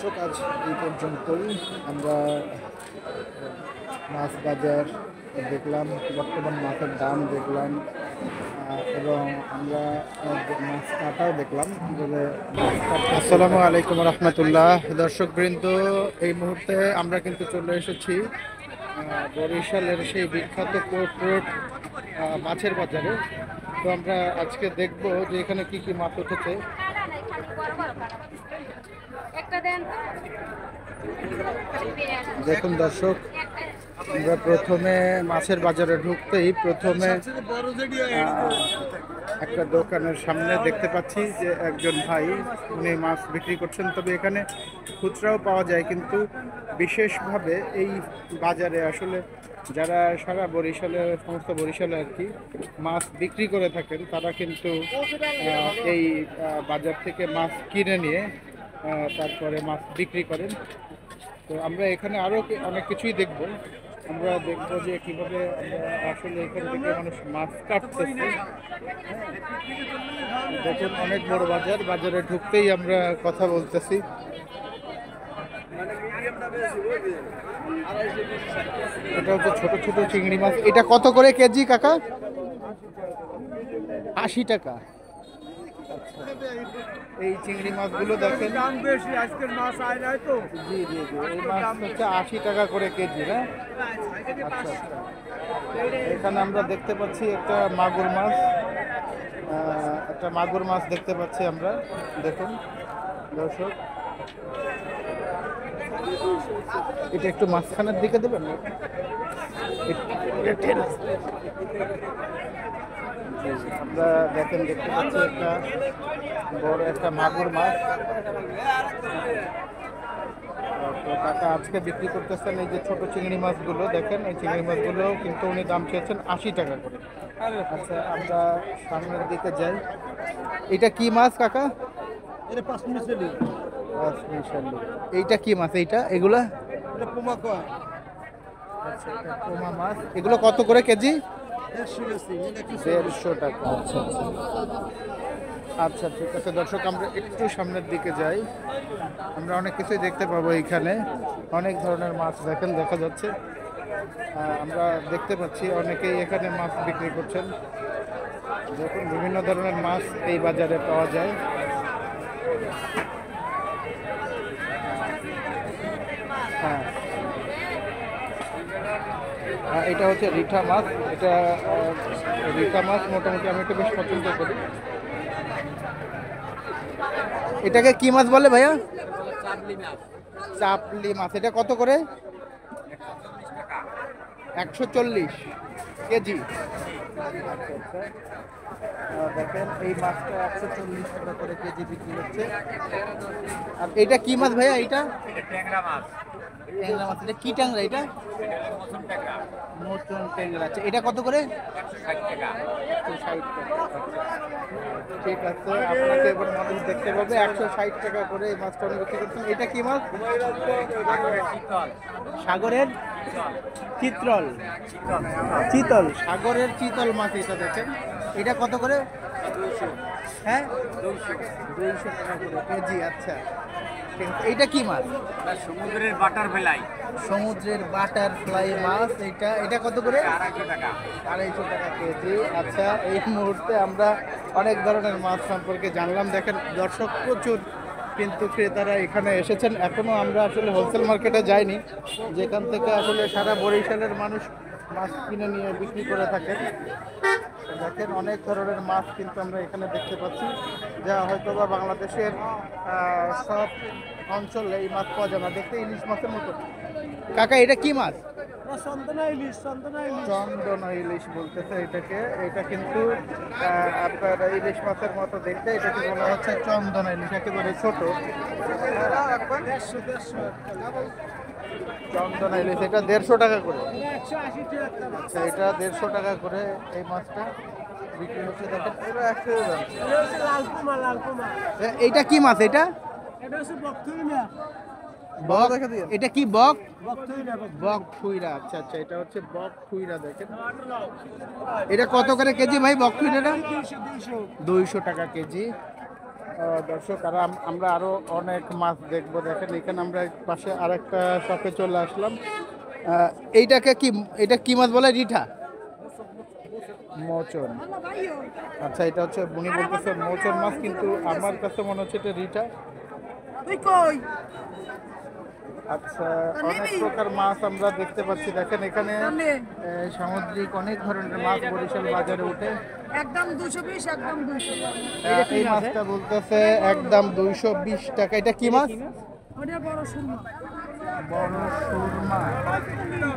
দর্শক আজ এই পর্যন্তই। আমরা মাছ বাজার দেখলাম, বর্তমান মাছের দাম দেখলাম, এবং আমরা মাছ কাটাও দেখলাম কীভাবে। আসসালামু আলাইকুম রহমতুল্লাহ। দর্শকবৃন্দ, এই মুহূর্তে আমরা কিন্তু চলে এসেছি বরিশালের সেই বিখ্যাত কোর্ট রোড মাছের বাজারে। তো আমরা আজকে দেখব যে এখানে কি কি মাছ উঠেছে। দেখুন দর্শক, আমরা প্রথমে মাছের বাজারে ঢুকতেই প্রথমে একটা দোকানের সামনে দেখতে পাচ্ছি যে একজন ভাই উনি মাছ বিক্রি করছেন। তবে এখানে খুচরাও পাওয়া যায়, কিন্তু বিশেষভাবে এই বাজারে আসলে যারা সারা বরিশালে, সমস্ত বরিশালে আর কি মাছ বিক্রি করে থাকেন, তারা কিন্তু এই বাজার থেকে মাছ কিনে নিয়ে তারপরে মাছ বিক্রি করেন। তো আমরা এখানে আরও অনেক কিছুই দেখব। আমরা দেখবো যে কীভাবে আসলে এখান থেকে মানুষ মাছ কাটতেছে। দেখুন অনেক বড় বাজার, বাজারে ঢুকতেই আমরা কথা বলতেছি। এটা হচ্ছে ছোট ছোট চিংড়ি মাছ। এটা কত করে কেজি কাকা? 80 টাকা। এই চিংড়ি মাছগুলো দেখেন, দাম বেশি, আজকের মাছ আয় নাই তো। জি জি জি, এই মাছ হচ্ছে 80 টাকা করে কেজি না? আচ্ছা আচ্ছা। এখানে আমরা দেখতে পাচ্ছি একটা মাগুর মাছ, একটা মাগুর মাছ দেখতে পাচ্ছি আমরা। দেখুন দর্শক, এটা একটু মাঝখানের দিকে দেবেন। আমরা দেখেন দেখতে পাচ্ছি একটা বড় একটা মাগুর মাছ। তো কাকা আজকে বিক্রি করতেছেন এই যে ছোট চিংড়ি মাছগুলো। দেখেন এই চিংড়ি মাছগুলো কিন্তু উনি দাম চেয়েছেন 80 টাকা করে। আচ্ছা, আমরা সামনের দিকে যাই। এটা কি মাছ কাকা? এটা পাঁচ মিশালি। এইটা কি মাছ? এইটা এগুলা এটা পোমা কয়। আচ্ছা, এটা পোমা মাছ। এগুলো কত করে কেজি? 150 বেশি, এটা কি 150 টাকা। আচ্ছা আচ্ছা আচ্ছা, ঠিক আছে দর্শক, আমরা একটু সামনের দিকে যাই। আমরা অনেক কিছুই দেখতে পাবো এইখানে। অনেক ধরনের মাছ দেখেন দেখা যাচ্ছে। আমরা দেখতে পাচ্ছি অনেকেই এখানে মাছ বিক্রি করছেন। দেখুন বিভিন্ন ধরনের মাছ এই বাজারে পাওয়া যায়। হ্যাঁ, এটা হচ্ছে রিঠা মাছ। এটা রিঠা মাছ মোটামুটি আমি একটু বেশ পছন্দ করি। এটাকে কি মাছ বলে ভাইয়া? চাপলি মাছ। এটা কত করে? 140 কেজি। দেখেন এই মাছটা 140 টাকা করে কেজি বিক্রি হচ্ছে। আর এটা কি মাছ ভাইয়া? এটা ট্যাংরা মাছ। ট্যাংরা মাছ। এটা কি ট্যাংরা? এটা মটন ট্যাংরা। আচ্ছা, এটা কত করে? 160 টাকা। 160 টাকা। ঠিক আছে, আপনাকে এবার মানুষ দেখতে পাবে। 160 টাকা করে এই মাছটা উনি বিক্রি করছেন। এটা কি মাছ? সাগরের চিতল। চিতল, সাগরের চিতল মাছ। এটা দেখেন, এটা কত করে? 200। হ্যাঁ, 200 টাকা করে কেজি। আচ্ছা, এইটা কি মাছ? সমুদ্রের বাটারফ্লাই। সমুদ্রের বাটারফ্লাই মাছ। এটা কত করে? 250 টাকা। 250 টাকা কেজি। আচ্ছা, এই মুহূর্তে আমরা অনেক ধরনের মাছ সম্পর্কে জানলাম। দেখেন দর্শক, প্রচুর কিন্তু ক্রেতারা এখানে এসেছেন। এখনো আমরা আসলে হোলসেল মার্কেটে যাইনি, যেখান থেকে আসলে সারা বরিশালের মানুষ মাছ কিনে নিয়ে বিক্রি করে থাকেন। দেখেন অনেক ধরনের মাছ কিন্তু আমরা এখানে দেখতে পাচ্ছি, যা হয়তো বা বাংলাদেশের সব অঞ্চলে এই মাছ পাওয়া যায় না। দেখতে ইলিশ মাছের মতো। কাকা এটা কি মাছ? চন্দনা ইলিশ। চন্দনা ইলিশ বলতেছে এটাকে। এটা কিন্তু আপনার ইলিশ মাছের মতো দেখতে। এটাকে বলা হচ্ছে চন্দনা ইলিশ, একেবারে ছোট। চন্দনা ইলিশ এটা 150 টাকা করে। আচ্ছা, এটা 150 টাকা করে এই মাছটা বিক্রি হচ্ছে। দেখেন পুরো একসাথে যাচ্ছে। এইটা কি মাছ? এটা বক। এটা কি বক? বক খুইরা। আচ্ছা আচ্ছা, এটা হচ্ছে বক খুইরা। দেখেন এটা কত করে কেজি ভাই বক খুইরাটা? 200 টাকা কেজি। দর্শক আর আমরা আরো অনেক মাছ দেখবো। দেখেন এখানে আমরা পাশে আরেকটা শপে চলে আসলাম। এইটাকে কি, এটা কি মাছ বলে? রিঠা, মোচন। আচ্ছা, এটা হচ্ছে উনি বলতেছে মোচন মাছ, কিন্তু আমার কাছে মনে হচ্ছে এটা রিঠা। আচ্ছা, অনেক প্রকার মাছ আমরা দেখতে পাচ্ছি। দেখেন এখানে সামুদ্রিক অনেক ধরনের মাছ বরিশাল বাজারে উঠে। একদম 220, একদম 200। এই মাছটা বলতেছে একদম 220 টাকা। এটা কি মাছ? ওটা বড় সুরমা। বড় সুরমা।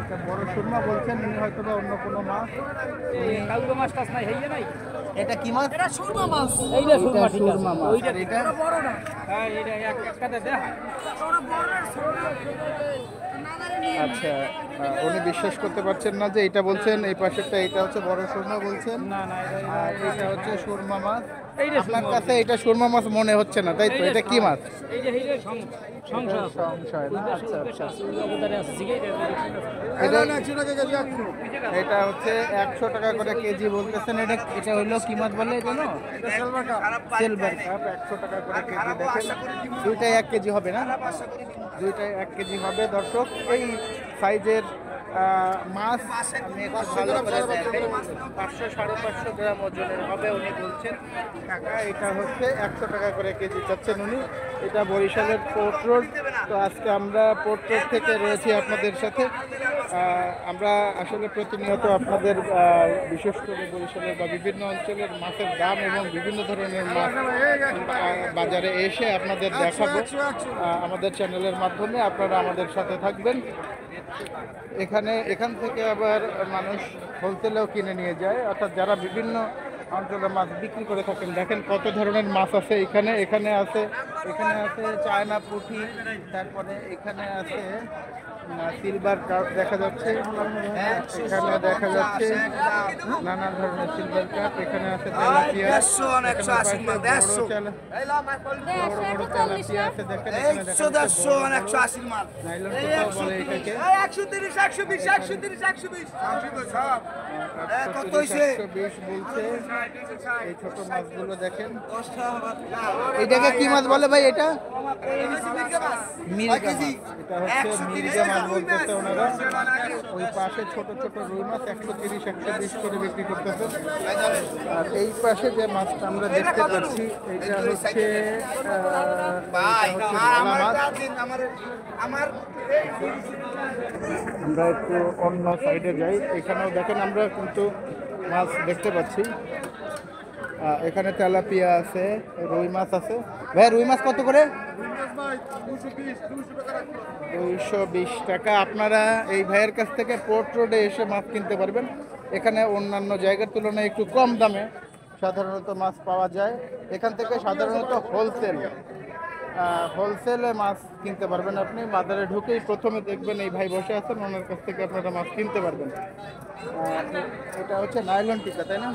এটা বড় সুরমা বলছেন, ইনি হয়তো বা অন্য কোনো মাছ। কালকে মাছ টাছ নাই হইয়া নাই। এটা কি মাছ? এটা সুরমা মাছ। এইটা সুরমা, এটা সুরমা মাছ। আর এটা ওটা বড় না। হ্যাঁ এটা একসাথে দেখা। ওটা বড় না, সুরমা। নাগারে নিয়ে নাও। আচ্ছা, উনি বিশ্বাস করতে পারছেন না যে এটা বলছেন, এই পাশেরটা এটা হচ্ছে বড় সুরমা বলছেন, না না আর এটা হচ্ছে সুরমা মাছ। এইটা আপনার কাছে এটা সুরমা মাছ মনে হচ্ছে না, তাই তো? এটা কি মাছ? এই যে সংসার সংশয় না? আচ্ছা আচ্ছা। আছে ঠিক আছে। এটা হচ্ছে 100 টাকা করে কেজি বলতেছেন। এটা এটা হলো কি মাছ বলে এটা? না, সিলভার কাপ। 100 টাকা করে কেজি। দেখেন দুইটাই 1 কেজি হবে না? দুইটাই 1 কেজি হবে দর্শক। এই সাইজের মাছ আমি একটু ভালো করে দেখাই। 500-550 গ্রাম ওজনের হবে উনি বলছেন কাকা। এটা হচ্ছে 100 টাকা করে কেজি চাচ্ছেন উনি। এটা বরিশালের পোর্ট রোড। তো আজকে আমরা পোর্ট রোড থেকে রয়েছি আপনাদের সাথে। আমরা আসলে প্রতিনিয়ত আপনাদের বিশেষ করে বরিশালের বা বিভিন্ন অঞ্চলের মাছের দাম এবং বিভিন্ন ধরনের মাছ বাজারে এসে আপনাদের দেখাবো আমাদের চ্যানেলের মাধ্যমে। আপনারা আমাদের সাথে থাকবেন। এখান থেকে আবার মানুষ হোলসেলেও কিনে নিয়ে যায়, অর্থাৎ যারা বিভিন্ন অঞ্চলে মাছ বিক্রি করে থাকেন। দেখেন কত ধরনের মাছ আছে এখানে। এখানে আছে চায়না পুঁটি, তারপরে এখানে আছে সিলভার কাপ দেখা যাচ্ছে, এখানে দেখা যাচ্ছে নানা ধরনের সিলভার কাপ। এখানে আছে তেলাপিয়া, তেলাপিয়া আছে। দেখেন নাইলন কোথাও বলে এটাকে। 130, 120, 130, 120। 120 বলছে। এই ছোট মাছগুলো দেখেন। এটাকে কি মাছ বলে ভাই? এটা মির্গা মাছ। এটা হচ্ছে মির্গা মাছ বলতেছে ওনারা। ওই পাশে ছোট ছোট রুই মাছ 130-120 করে বিক্রি করতেছে। আর এই পাশে যে মাছটা আমরা দেখতে পাচ্ছি এটা হচ্ছে ভোলা মাছ। আমরা একটু অন্য সাইডে যাই। এখানেও দেখেন আমরা কিন্তু মাছ দেখতে পাচ্ছি। এখানে তেলাপিয়া আছে, রুই মাছ আছে। ভাই রুই মাছ কত করে? 220 টাকা। আপনারা এই ভাইয়ের কাছ থেকে পোর্ট রোডে এসে মাছ কিনতে পারবেন। এখানে অন্যান্য জায়গার তুলনায় একটু কম দামে সাধারণত মাছ পাওয়া যায়। এখান থেকে সাধারণত হোলসেলে মাছ কিনতে পারবেন। আপনি বাজারে ঢুকেই প্রথমে দেখবেন এই ভাই বসে আছেন, ওনার কাছ থেকে আপনারা মাছ কিনতে পারবেন। এটা হচ্ছে নাইলন টিকা, তাই না?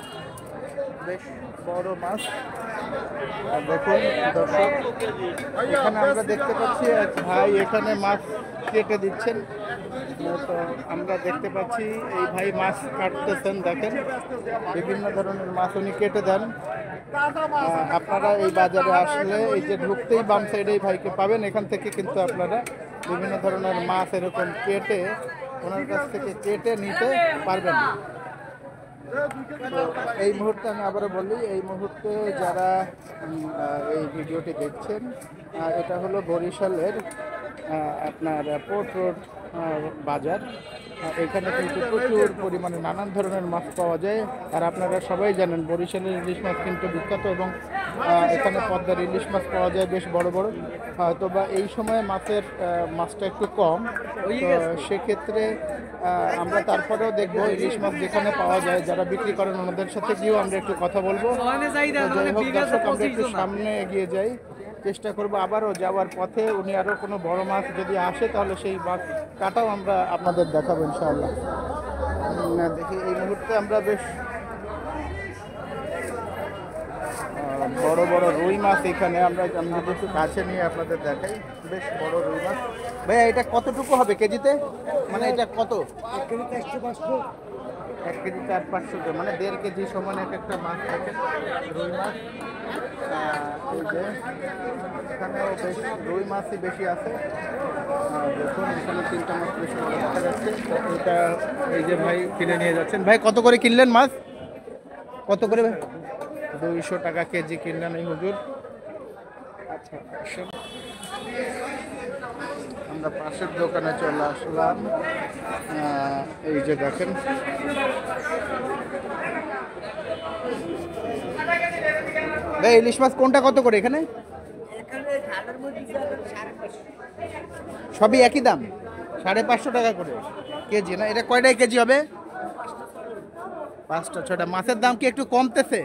বেশ বড় মাছ। আর দেখুন দর্শক, এখানে আমরা দেখতে পাচ্ছি এক ভাই এখানে মাছ কেটে দিচ্ছেন। তো আমরা দেখতে পাচ্ছি এই ভাই মাছ কাটতেছেন। দেখেন বিভিন্ন ধরনের মাছ উনি কেটে দেন। আপনারা এই বাজারে আসলে এই যে ঢুকতেই বাম সাইডে এই ভাইকে পাবেন। এখান থেকে কিন্তু আপনারা বিভিন্ন ধরনের মাছ এরকম কেটে ওনার কাছ থেকে কেটে নিতে পারবেন। তো এই মুহূর্তে আমি আবারও বলি, এই মুহূর্তে যারা এই ভিডিওটি দেখছেন, এটা হলো বরিশালের আপনার পোর্ট রোড বাজার। এখানে কিন্তু প্রচুর পরিমাণে নানান ধরনের মাছ পাওয়া যায়। আর আপনারা সবাই জানেন বরিশালের ইলিশ মাছ কিন্তু বিখ্যাত, এবং এখানে পদ্মার ইলিশ মাছ পাওয়া যায় বেশ বড় বড়। হয়তো বা এই সময় মাছটা একটু কম, তো সেক্ষেত্রে আমরা তারপরেও দেখবো ইলিশ মাছ যেখানে পাওয়া যায়, যারা বিক্রি করেন ওনাদের সাথে গিয়েও আমরা একটু কথা বলবো। যাই হোক দর্শক, আমরা একটু সামনে এগিয়ে যাই, চেষ্টা করবো আবারও যাওয়ার পথে উনি আরও কোনো বড় মাছ যদি আসে তাহলে সেই মাছ কাটাও আমরা আপনাদের দেখাবো ইনশাআল্লাহ। দেখি এই মুহূর্তে আমরা বেশ বড় বড় রুই মাছ এখানে আমরা যদি একটু কাছে নিয়ে আপনাদের দেখাই। বেশ বড় রুই মাছ। ভাইয়া এটা কতটুকু হবে কেজিতে? মানে এটা কত? 1 কেজি 400-500 গ্রাম, মানে 1.5 কেজি সমান একটা মাছ থাকে রুই মাছ। এই যে এখানেও বেশ রুই মাছই বেশি আছে। দেখুন এখানে 3টা মাছ বেশি বড় দেখা যাচ্ছে। তো এটা এই যে ভাই কিনে নিয়ে যাচ্ছেন। ভাই কত করে কিনলেন মাছ? কত করে ভাই? 200 টাকা কেজি কিনলেন এই হুজুর। আচ্ছা আসুন। আমরা পাশের দোকানে চলে আসলাম। এই যে দেখেন ভাই ইলিশ মাছ কোনটা কত করে এখানে? সবই একই দাম, 550 টাকা করে কেজি না? এটা কয়টায় কেজি হবে? 5টা 6টা। মাছের দাম কি একটু কমতেছে?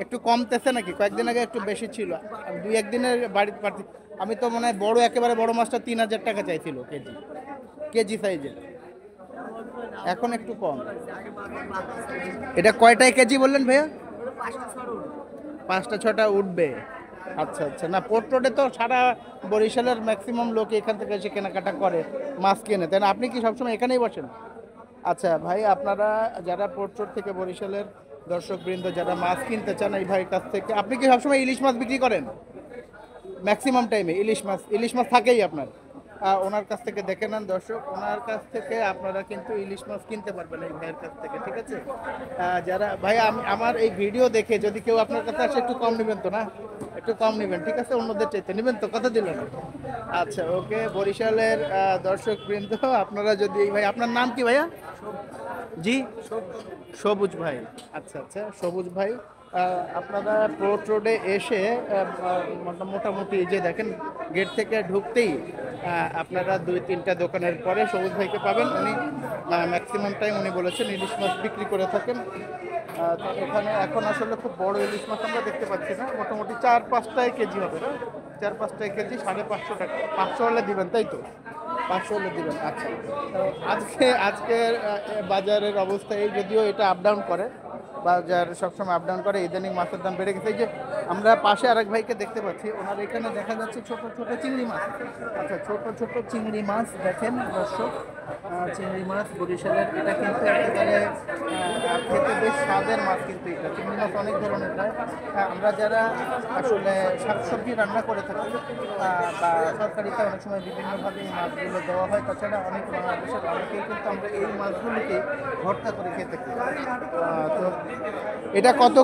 একটু কমতেছে নাকি? কয়েকদিন আগে একটু বেশি ছিল, 2-1 দিনের বাড়িতে পারছি। আমি তো মনে হয় বড় একেবারে বড় মাছটা 3000 টাকা চাইছিল কেজি, কেজি সাইজের। এখন একটু কম। এটা কয়টায় কেজি বললেন ভাইয়া? 5টা 6টা উঠবে। আচ্ছা আচ্ছা। না পোর্ট রোডে তো সারা বরিশালের ম্যাক্সিমাম লোক এখান থেকে এসে কেনাকাটা করে, মাছ কেনে, তাই না? আপনি কি সবসময় এখানেই বসেন? আচ্ছা ভাই, আপনারা যারা পোর্ট রোড থেকে বরিশালের দর্শকবৃন্দ যারা মাছ কিনতে চান এই ভাইয়ের কাছ থেকে, আপনি কি সবসময় ইলিশ মাছ বিক্রি করেন? ম্যাক্সিমাম টাইমে ইলিশ মাছ থাকেই আপনার। ওনার কাছ থেকে দেখে নেন দর্শক, ওনার কাছ থেকে আপনারা কিন্তু ইলিশ মাছ কিনতে পারবেন এই ভাইয়ের কাছ থেকে, ঠিক আছে? যারা ভাই আমার এই ভিডিও দেখে যদি কেউ আপনার কাছে আসে একটু কম নেবেন তো? না একটু কম নেবেন, ঠিক আছে? অন্যদের চাইতে নেবেন তো? কথা দিলেন? আচ্ছা ওকে। বরিশালের দর্শকবৃন্দ আপনারা যদি ভাই, আপনার নাম কি ভাইয়া? জি সবুজ ভাই। আচ্ছা আচ্ছা সবুজ ভাই, আপনারা পোর্ট রোডে এসে মোটামুটি এই যে দেখেন গেট থেকে ঢুকতেই আপনারা 2-3টা দোকানের পরে সবুজ ভাইকে পাবেন। উনি ম্যাক্সিমাম টাইম উনি বলেছেন ইলিশ মাছ বিক্রি করে থাকেন। তো এখানে এখন আসলে খুব বড় ইলিশ মাছ আমরা দেখতে পাচ্ছি না, মোটামুটি 4-5টায় কেজি হবে না? 4-5টায় কেজি 550 টাকা। 500 হলে দিবেন তাই তো? 500 হলে দিবেন। আচ্ছা তো আজকের বাজারের অবস্থা এই, যদিও এটা আপ ডাউন করে, বাজার সবসময় আপ ডাউন করে, ইদানিং মাছের দাম বেড়ে গেছে। এই যে আমরা পাশে আরেক ভাইকে দেখতে পাচ্ছি, ওনার এখানে দেখা যাচ্ছে ছোট ছোট চিংড়ি মাছ। আচ্ছা ছোট ছোট চিংড়ি মাছ দেখেন দর্শক, চিংড়ি মাছ বরিশালের, এটা কিন্তু একেবারে খেতে বেশ স্বাদের মাছ। কিন্তু এটা চিংড়ি মাছ অনেক ধরনের হয়। আমরা যারা আসলে শাকসবজি রান্না করে থাকি বা সরকারিতে অনেক সময় বিভিন্নভাবে এই মাছগুলো দেওয়া হয়, তাছাড়া অনেক বাংলাদেশের অনেকেই কিন্তু আমরা এই মাছগুলোকে ভর্তা করে খেতে থাকি। তো এটা কত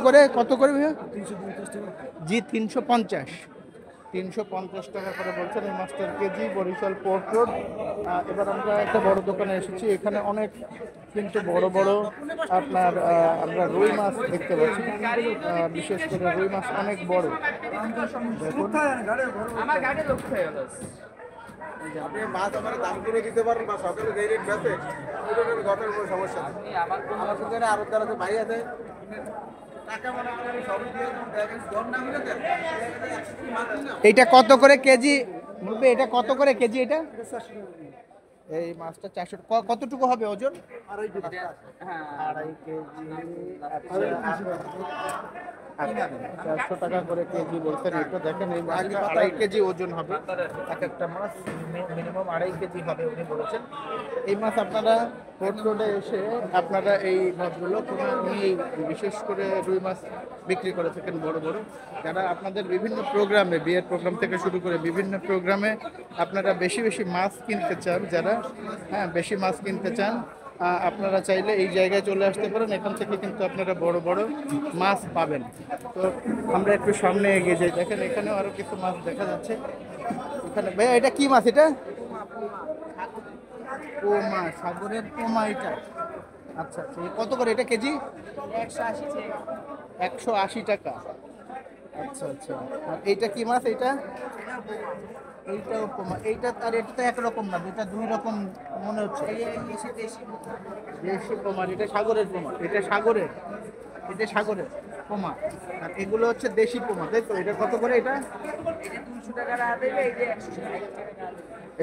করে ভাইয়া? 350 টাকা। জি 350 টাকা করে বলছেন এই মাছটার কেজি, বরিশাল পোর্ট রোড। এবার আমরা একটা বড় দোকানে এসেছি, এখানে অনেক কিন্তু বড় বড় আপনার আমরা রুই মাছ দেখতে পাচ্ছি। বিশেষ করে রুই মাছ অনেক বড়। দেখুন আপনি মাছ আমার দাম করে দিতে পারেন বা সকালে যেই রেট বেচে ওইটার ঘটের কোনো সমস্যা নেই। আমার দোকানে আরো যারা আছে ভাই আছে, টাকা মনে করেন সবই দিয়ে দেখেন কম না হলে দেন। এইটা কত করে কেজি? এটা কত করে কেজি? এটা এই মাছটা 400। কতটুকু হবে ওজন? 2.5 কেজি। 400 টাকা করে কেজি বলছেন। এটা দেখেন এই মাছটা 2.5 কেজি ওজন হবে, এক একটা মাছ মিনিমাম 2.5 কেজি হবে উনি বলেছেন। এই মাছ আপনারা পোর্ট রোডে এসে আপনারা এই মাছগুলো উনি বিশেষ করে রুই মাছ বিক্রি করে থাকেন বড় বড়। যারা আপনাদের বিভিন্ন প্রোগ্রামে, বিয়ের প্রোগ্রাম থেকে শুরু করে বিভিন্ন প্রোগ্রামে আপনারা বেশি বেশি মাছ কিনতে চান, যারা বেশি মাছ কিনতে চান, আপনারা চাইলে এই জায়গায় চলে আসতে পারেন। এখান থেকে কিন্তু আপনারা বড় বড় মাছ পাবেন। তো আমরা একটু সামনে এগিয়ে যাই, দেখেন এখানেও আরো কিছু মাছ দেখা যাচ্ছে। এখানে ভাইয়া এটা কি মাছ? এটা পোমা, সাগরের পোমা এটা। আচ্ছা আচ্ছা কত করে এটা কেজি? 180 টাকা। আচ্ছা আচ্ছা। আর এইটা কি মাছ? এইটাও পোমা। এইটা আর এটা তো একরকম না, এটা 2 রকম মনে হচ্ছে। দেশি পোমা, এটা সাগরের পোমা। এটা সাগরের পোমা, আর এগুলো হচ্ছে দেশি পোমা, তাই তো? এটা কত করে? এটা 200 টাকা রাখা যাবে,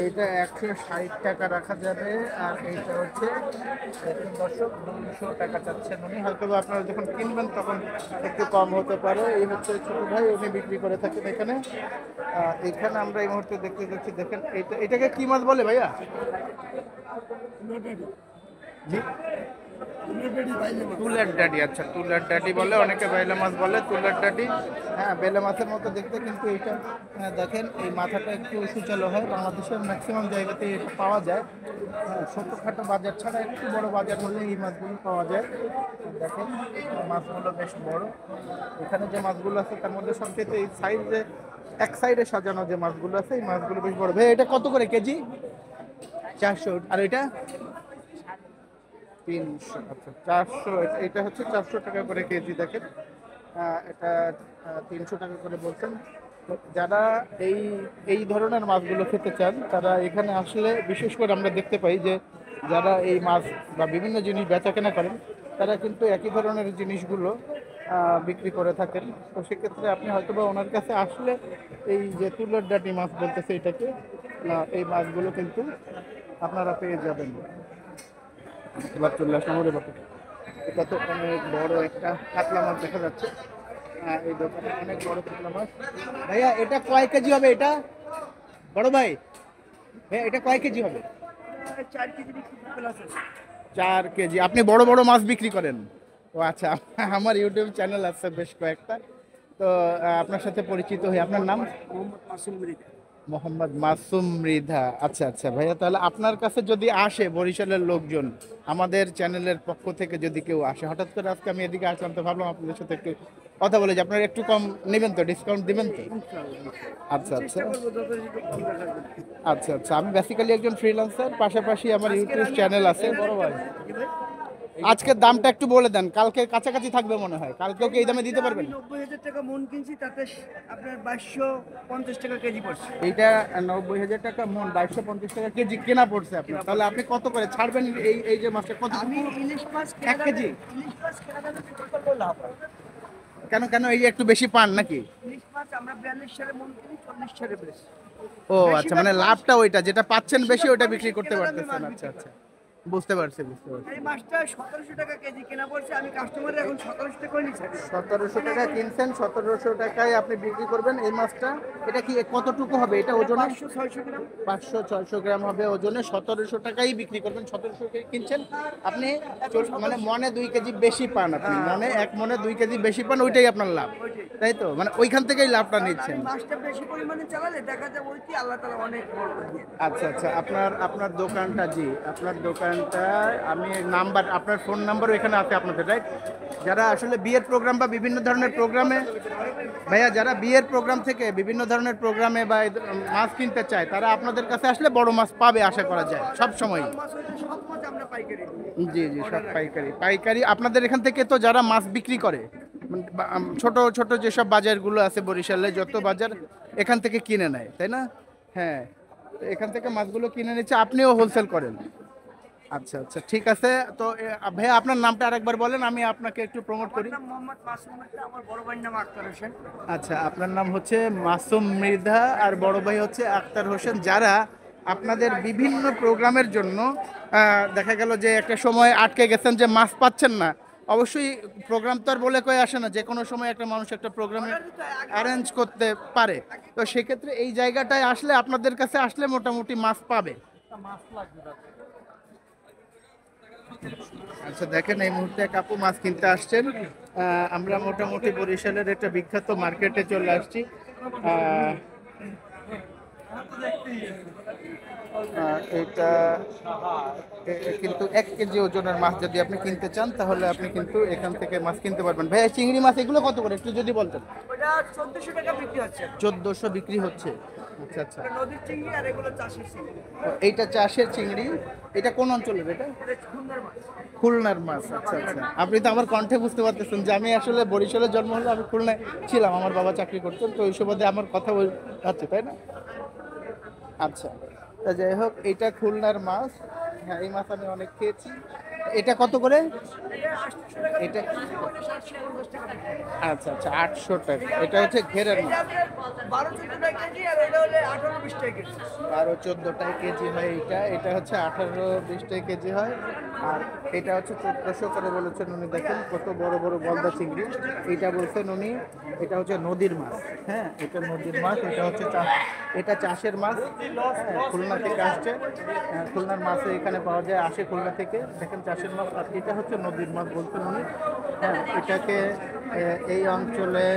এইটা 160 টাকা রাখা যাবে। আর এইটা হচ্ছে দর্শক 200 টাকা চাচ্ছেন উনি। হয়তো আপনারা যখন কিনবেন তখন একটু কম হতে পারে। এই হচ্ছে ছোট ভাই, উনি বিক্রি করে থাকেন এখানে। এখানে আমরা এই মুহূর্তে দেখতে যাচ্ছি, দেখেন এটাকে কি মাছ বলে ভাইয়া? জি তুলের ডাডি, আচ্ছা তুলের ডাডি বলে, অনেকে বাইলা মাছ বলে, তুলের ডাডি। হ্যাঁ, বেলে মাছের মতো দেখতে, কিন্তু এটা দেখেন এই মাথাটা একটু সুচালো হয়। বাংলাদেশের ম্যাক্সিমাম জায়গাতে এটা পাওয়া যায়। ছোটোখাটো বাজার ছাড়া একটু বড় বাজার হলে এই মাছগুলো পাওয়া যায়। দেখেন মাছগুলো বেশ বড়। এখানে যে মাছগুলো আছে তার মধ্যে সবচেয়ে এই সাইডে, এক সাইডে সাজানো যে মাছগুলো আছে এই মাছগুলো বেশ বড়। ভাই এটা কত করে কেজি? 400। আর এটা 300। আচ্ছা 400, এটা হচ্ছে 400 টাকা করে কেজি। দেখেন এটা 300 টাকা করে বলছেন। তো যারা এই এই ধরনের মাছগুলো খেতে চান তারা এখানে আসলে, বিশেষ করে আমরা দেখতে পাই যে যারা এই মাছ বা বিভিন্ন জিনিস বেচা কেনা করেন তারা কিন্তু একই ধরনের জিনিসগুলো বিক্রি করে থাকেন। তো সেক্ষেত্রে আপনি হয়তো বা ওনার কাছে আসলে এই যে তুলোর ডাটি মাছ বলতেছে এটাকে, এই মাছগুলো কিন্তু আপনারা পেয়ে যাবেন। এবার চলে আসলাম ওরে বাপে, এটা তো অনেক বড় একটা কাতলা মাছ দেখা যাচ্ছে। এই দোকানে অনেক বড় কাতলা মাছ। ভাইয়া এটা কয় কেজি হবে? এটা বড় ভাই, ভাইয়া এটা কয় কেজি হবে? 4 কেজি। আপনি বড় বড় মাছ বিক্রি করেন? ও আচ্ছা, আমার ইউটিউব চ্যানেল আছে বেশ কয়েকটা, তো আপনার সাথে পরিচিত হই। আপনার নাম? মোহাম্মদ মাসুম মৃধা। আচ্ছা আচ্ছা ভাইয়া, তাহলে আপনার কাছে যদি আসে বরিশালের লোকজন, আমাদের চ্যানেলের পক্ষ থেকে যদি কেউ আসে, হঠাৎ করে আজকে আমি এদিকে আসলাম তো ভাবলাম আপনাদের সাথে একটু কথা বলে যে আপনারা একটু কম নেবেন তো, ডিসকাউন্ট দিবেন তো? আচ্ছা আচ্ছা আচ্ছা আচ্ছা। আমি বেসিক্যালি একজন ফ্রিল্যান্সার, পাশাপাশি আমার ইউটিউব চ্যানেল আছে। বড় ভাই আজকের দামটা একটু বলে দেন, কালকে কাছাকাছি থাকবে মনে হয়, কালকেও কি এই দামে দিতে পারবেন? 90,000 টাকা মন কিনছি, তাতে আপনার 2250 টাকা কেজি পড়ছে। এইটা 90,000 টাকা মন, 2250 টাকা কেজি কেনা পড়ছে আপনার। তাহলে আপনি কত করে ছাড়বেন এই এই যে মাছটা? কত? আমি ইলিশ মাছ 1 কেজি? ইলিশ মাছ কেনা দামে বিক্রি করবো লাভ হয়। কেন কেন এই একটু বেশি পান নাকি? ইলিশ মাছ আমরা 42 সালে মন কিনি, 40 সালে বেশি। ও আচ্ছা, মানে লাভটা ওইটা যেটা পাচ্ছেন বেশি ওইটা বিক্রি করতে পারতেছেন। আচ্ছা আচ্ছা, বুঝতে পারছি বুঝতে পারছি। এই মাছটা 1700 টাকা কেজি কেনা পড়ছে, আমি কাস্টমারের এখন 1700 টাকা করে নিচ্ছি। 1700 টাকা কিনছেন, 1700 টাকায় আপনি বিক্রি করবেন এই মাছটা। এটা কি কতটুকু হবে এটা ওজনে? 500-600 গ্রাম। 500-600 গ্রাম হবে ওজনে, 1700 টাকাই বিক্রি করবেন। 1700 টাকায় কিনছেন আপনি, মানে মনে 2 কেজি বেশি পান আপনি, মনে 1 মনে 2 কেজি বেশি পান, ওইটাই আপনার লাভ, তাই তো? মানে ওইখান থেকেই লাভটা নিচ্ছেন। আমি মাছটা বেশি পরিমাণে চালালে দেখা যায় ওইটি আল্লাহ তাআলা অনেক বড় করে দিয়ে দেয়। আচ্ছা আচ্ছা, আপনার আপনার দোকানটা, জি আপনার দোকানটা, আমি নাম্বার, আপনার ফোন নাম্বারও এখানে আছে আপনাদের, রাইট? যারা আসলে বিয়ের প্রোগ্রাম বা বিভিন্ন ধরনের প্রোগ্রামে, ভাইয়া যারা বিয়ের প্রোগ্রাম থেকে বিভিন্ন ধরনের প্রোগ্রামে বা মাছ কিনতে চায় তারা আপনাদের কাছে আসলে বড় মাছ পাবে আশা করা যায় সব সময়। মাছ হইলে সব মাছ আমরা পাইকারি দিই। জি জি, সব পাইকারি। পাইকারি আপনাদের এখান থেকে তো যারা মাছ বিক্রি করে, মানে ছোট ছোট যেসব বাজারগুলো আছে বরিশালে, যত বাজার এখান থেকে কিনে নেয়, তাই না? হ্যাঁ, তো এখান থেকে মাছগুলো কিনে নিচ্ছে, আপনিও হোলসেল করেন? আচ্ছা আচ্ছা, ঠিক আছে। তো ভাইয়া আপনার নামটা আরেকবার বলেন, আমি আপনাকে একটু প্রমোট করি। আমার নাম মোহাম্মদ মাসুম মৃধা, আমার বড় ভাইয়ের নাম আক্তার হোসেন। আচ্ছা, আপনার নাম হচ্ছে মাসুম মৃধা আর বড় ভাই হচ্ছে আক্তার হোসেন, যারা আপনাদের বিভিন্ন প্রোগ্রামের জন্য দেখা গেল যে একটা সময় আটকে গেছেন যে মাছ পাচ্ছেন না, অবশ্যই প্রোগ্রাম তো আর বলে কয়ে আসে না, যে কোনো সময় একটা মানুষ একটা প্রোগ্রামে অ্যারেঞ্জ করতে পারে। তো সেক্ষেত্রে এই জায়গাটায় আসলে, আপনাদের কাছে আসলে মোটামুটি মাছ পাবে। আচ্ছা দেখেন, এই মুহূর্তে কাকু মাছ কিনতে আসছেন। আমরা মোটামুটি বরিশালের একটা বিখ্যাত মার্কেটে চলে আসছি। এটা কিন্তু 1 কেজি ওজনের মাছ যদি আপনি কিনতে চান তাহলে আপনি কিন্তু এখান থেকে মাছ কিনতে পারবেন। ভাইয়া চিংড়ি মাছ এগুলো কত করে একটু যদি বলতেন? ওটা 1400 টাকা বিক্রি হচ্ছে। 1400 বিক্রি হচ্ছে। আচ্ছা আচ্ছা, এটা নদীর চিংড়ি আর এগুলো চাষের চিংড়ি। এইটা চাষের চিংড়ি। এটা কোন অঞ্চলের? এটা এটা খুলনার মাছ। খুলনার মাছ। আচ্ছা আচ্ছা, আপনি তো আমার কণ্ঠে বুঝতে পারতেছেন যে আমি আসলে বরিশালে জন্ম হলে আমি খুলনায় ছিলাম, আমার বাবা চাকরি করতেন, তো ওই সুবাদে আমার কথা হচ্ছে, তাই না? আচ্ছা, তা যাই হোক, এটা খুলনার মাছ। হ্যাঁ, এই মাছ আমি অনেক খেয়েছি। এটা কত করে? এটা আচ্ছা আচ্ছা, 800 টাকা। এটা হচ্ছে ঘেরের মাছ। 12-14 টাকা কেজি, আর এটা হলে 18-20 টাকা কেজি। 12-14 টাকা কেজি হয় এইটা। এটা হচ্ছে 18-20 টাকা কেজি হয়। আর এটা হচ্ছে 1400 করে বলেছেন উনি। দেখেন কত বড় বড় গলদা চিংড়ি। এটা বলছেন উনি এটা হচ্ছে নদীর মাছ। হ্যাঁ, এটা নদীর মাছ, এটা হচ্ছে এটা চাষের মাছ। হ্যাঁ, খুলনা থেকে আসছে। খুলনার মাছে এখানে পাওয়া যায়, আসে খুলনা থেকে। দেখেন চাষের মাছ। আর এটা হচ্ছে নদীর মাছ বলছেন উনি। হ্যাঁ, এটাকে এই অঞ্চলে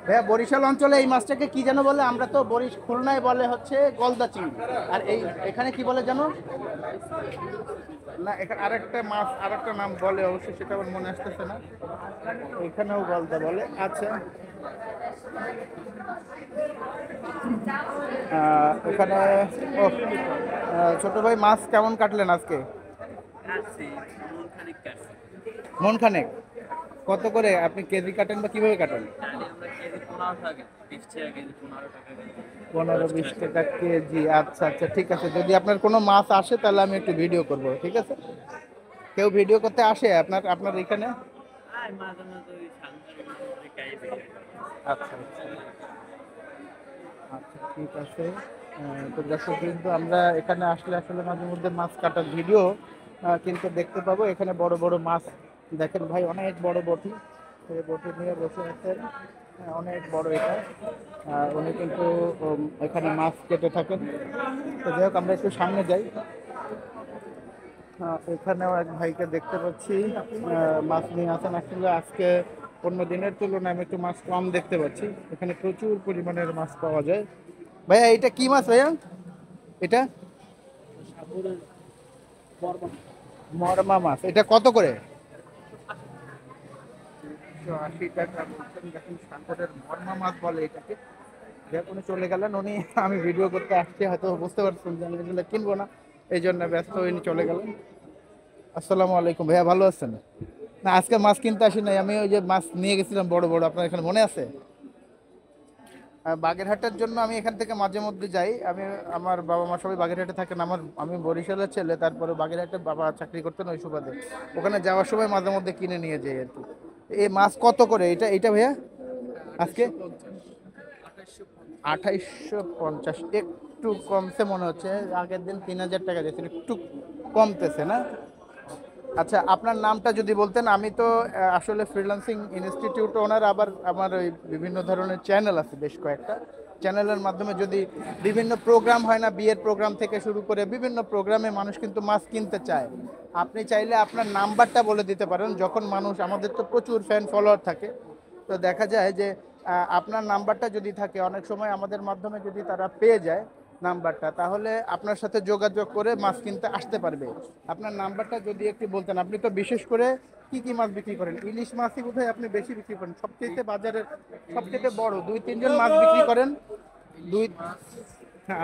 ভাইয়া বরিশাল অঞ্চলে এই মাছটাকে কি যেন বলে? আমরা তো খুলনায় বলে হচ্ছে গলদা চিংড়ি। আর এখানে কি বলে জানো? না, এখানে আরেকটা মাছ আরেকটা নাম বলে, অবশ্যই সেটা আমার মনে আসতেছে না। এখানেও গলদা বলে। আচ্ছা, এখানে ও ছোট ভাই মাছ কেমন কাটলেন আজকে? মন খানেক। কত করে আপনি কেজি কাটেন বা কিভাবে কাটেন? 15-20 টাকা কেজি। আচ্ছা আচ্ছা, ঠিক আছে। যদি আপনার কোনো মাছ আসে তাহলে আমি একটু ভিডিও করব, ঠিক আছে? কেউ ভিডিও করতে আসে আপনার আপনার এখানে? আচ্ছা আচ্ছা আচ্ছা, ঠিক আছে। তো দর্শক কিন্তু আমরা এখানে আসলে আসলে মাঝে মধ্যে মাছ কাটার ভিডিও কিন্তু দেখতে পাবো। এখানে বড় বড় মাছ দেখেন ভাই, অনেক বড় বটি। এই বটি নিয়ে বসে আছেন। অনেক বড় এটা। উনি কিন্তু এখানে মাছ কেটে থাকেন। তো যাই হোক, আমরা একটু সামনে যাই। এখানেও এক ভাইকে দেখতে পাচ্ছি মাছ নিয়ে আসেন। আসলে আজকে অন্য দিনের তুলনায় আমি একটু মাছ কম দেখতে পাচ্ছি। এখানে প্রচুর পরিমাণের মাছ পাওয়া যায়। ভাইয়া এটা কি মাছ ভাইয়া? এটা মরমা মাছ। এটা কত করে? 180 টাকা বলছেন। দেখুন সাগরের মরমা মাছ বলে এটাকে। যখন চলে গেলেন উনি, আমি ভিডিও করতে আসছি, হয়তো বুঝতে পারছেন যে আমি এগুলো কিনবো না, এই জন্য ব্যস্ত হয়ে চলে গেলেন। আসসালামু আলাইকুম ভাইয়া, ভালো আছেন? না, আজকে মাছ কিনতে আসি নাই আমি। ওই যে মাছ নিয়ে গেছিলাম বড় বড়, আপনার এখানে মনে আছে? বাগেরহাটের জন্য আমি এখান থেকে মাঝে মধ্যে যাই। আমার বাবা মা সবাই বাগেরহাটে থাকেন। আমি বরিশালের ছেলে, তারপরে বাগেরহাটে বাবা চাকরি করতেন ওই সুবাদে। ওখানে যাওয়ার সময় মাঝে মধ্যে কিনে নিয়ে যাই আর কি। এই মাছ কত করে এটা এটা ভাইয়া আজকে? 2850। একটু কমছে মনে হচ্ছে। আগের দিন 3000 টাকা দিয়েছিল, একটু কমতেছে না? আচ্ছা, আপনার নামটা যদি বলতেন। আমি তো আসলে ফ্রিল্যান্সিং ইনস্টিটিউট ওনার, আবার আমার ওই বিভিন্ন ধরনের চ্যানেল আছে, বেশ কয়েকটা চ্যানেলের মাধ্যমে যদি বিভিন্ন প্রোগ্রাম হয় না, বিয়ের প্রোগ্রাম থেকে শুরু করে বিভিন্ন প্রোগ্রামে মানুষ কিন্তু মাছ কিনতে চায়। আপনি চাইলে আপনার নাম্বারটা বলে দিতে পারেন। যখন মানুষ, আমাদের তো প্রচুর ফ্যান ফলোয়ার থাকে, তো দেখা যায় যে আপনার নাম্বারটা যদি থাকে, অনেক সময় আমাদের মাধ্যমে যদি তারা পেয়ে যায় নাম্বারটা, তাহলে আপনার সাথে যোগাযোগ করে মাছ কিনতে আসতে পারবে। আপনার নাম্বারটা যদি একটু বলতেন। আপনি তো বিশেষ করে কি কি মাছ বিক্রি করেন? ইলিশ মাছই বোধহয় আপনি বেশি বিক্রি করেন, সবচেয়ে বাজারের সবচেয়ে বড় 2-3 জন মাছ বিক্রি করেন। দুই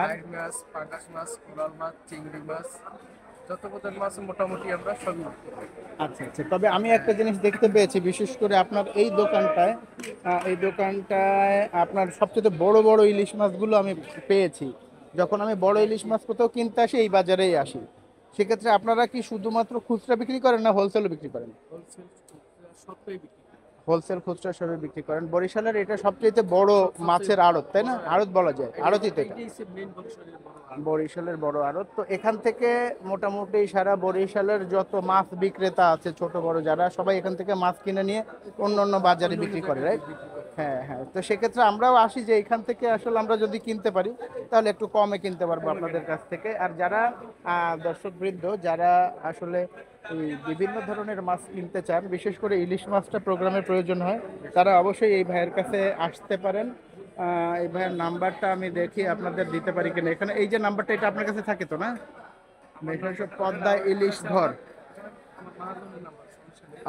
আর লাইট মাছ, পাঙ্গাস মাছ, কোরাল মাছ, চিংড়ি মাছ, যত প্রকার মাছ মোটামুটি আমরা সবই বিক্রি করি। আচ্ছা আচ্ছা, তবে আমি একটা জিনিস দেখতে পেয়েছি, বিশেষ করে আপনার এই দোকানটায় আপনার সবচেয়ে বড় বড় ইলিশ মাছগুলো আমি পেয়েছি। যখন আমি বড় ইলিশ মাছ কোথাও কিনতে আসি, এই বাজারেই আসি। সেক্ষেত্রে আপনারা কি শুধুমাত্র খুচরা বিক্রি করেন না হোলসেলও বিক্রি করেন? হোলসেল সবটাই বিক্রি করি। হোলসেল খুচরা সবই বিক্রি করেন। বরিশালের এটা সবচেয়ে বড় মাছের আড়ত, তাই না? আড়ত বলা যায়, আড়তই তো এটা। এটাই হচ্ছে মেইন বরিশালের বড় হাট। বরিশালের বড় আড়ত। তো এখান থেকে মোটামুটি সারা বরিশালের যত মাছ বিক্রেতা আছে, ছোট বড় যারা, সবাই এখান থেকে মাছ কিনে নিয়ে অন্য অন্য বাজারে বিক্রি করে, রাইট? হ্যাঁ হ্যাঁ, তো সেক্ষেত্রে আমরাও আসি যে এখান থেকে আসলে আমরা যদি কিনতে পারি তাহলে একটু কমে কিনতে পারবো আপনাদের কাছ থেকে। আর যারা দর্শকবৃন্দ যারা আসলে এই বিভিন্ন ধরনের মাছ কিনতে চান, বিশেষ করে ইলিশ মাছটা প্রোগ্রামের প্রয়োজন হয়, তারা অবশ্যই এই ভাইয়ের কাছে আসতে পারেন। এই ভাইয়ের নাম্বারটা আমি দেখি আপনাদের দিতে পারি কিনা। এখানে এই যে নাম্বারটা, এটা আপনার কাছে থাকে তো না? এখানে সব পদ্মা ইলিশ ঘর।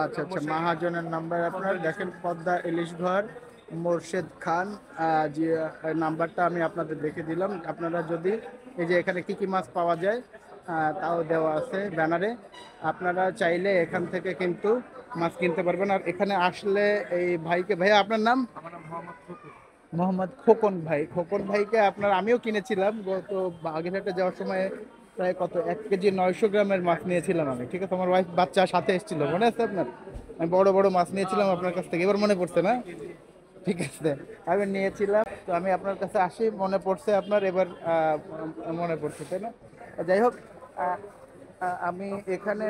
আচ্ছা আচ্ছা, মাহাজনের নাম্বার আপনার। দেখেন পদ্মা ইলিশ ঘর, মোর্শেদ খান, যে নাম্বারটা আমি আপনাদের দেখে দিলাম। আপনারা যদি এই যে এখানে কি কি মাছ পাওয়া যায় তাও দেওয়া আছে ব্যানারে। আপনারা চাইলে এখান থেকে কিন্তু মাছ কিনতে পারবেন। আর এখানে আসলে এই ভাইয়া আপনার নাম? আমার নাম মোহাম্মদ ফকুর। মোহাম্মদ খোকন ভাই। খোকন ভাইকে আমিও কিনেছিলাম গত বাগেরহাটে যাওয়ার সময়। প্রায় কত 1 কেজি 900 গ্রামের মাছ নিয়েছিলাম আমি, ঠিক আছে? আমার ওয়াইফ বাচ্চা সাথে এসেছিল, মনে আছে আপনার? আমি বড় বড় মাছ নিয়েছিলাম আপনার কাছ থেকে, এবার মনে পড়ছে না? ঠিক আছে, আমি নিয়েছিলাম। তো আমি আপনার কাছে আসি, মনে পড়ছে আপনার, এবার মনে পড়ছে, তাই না? যাই হোক, আমি এখানে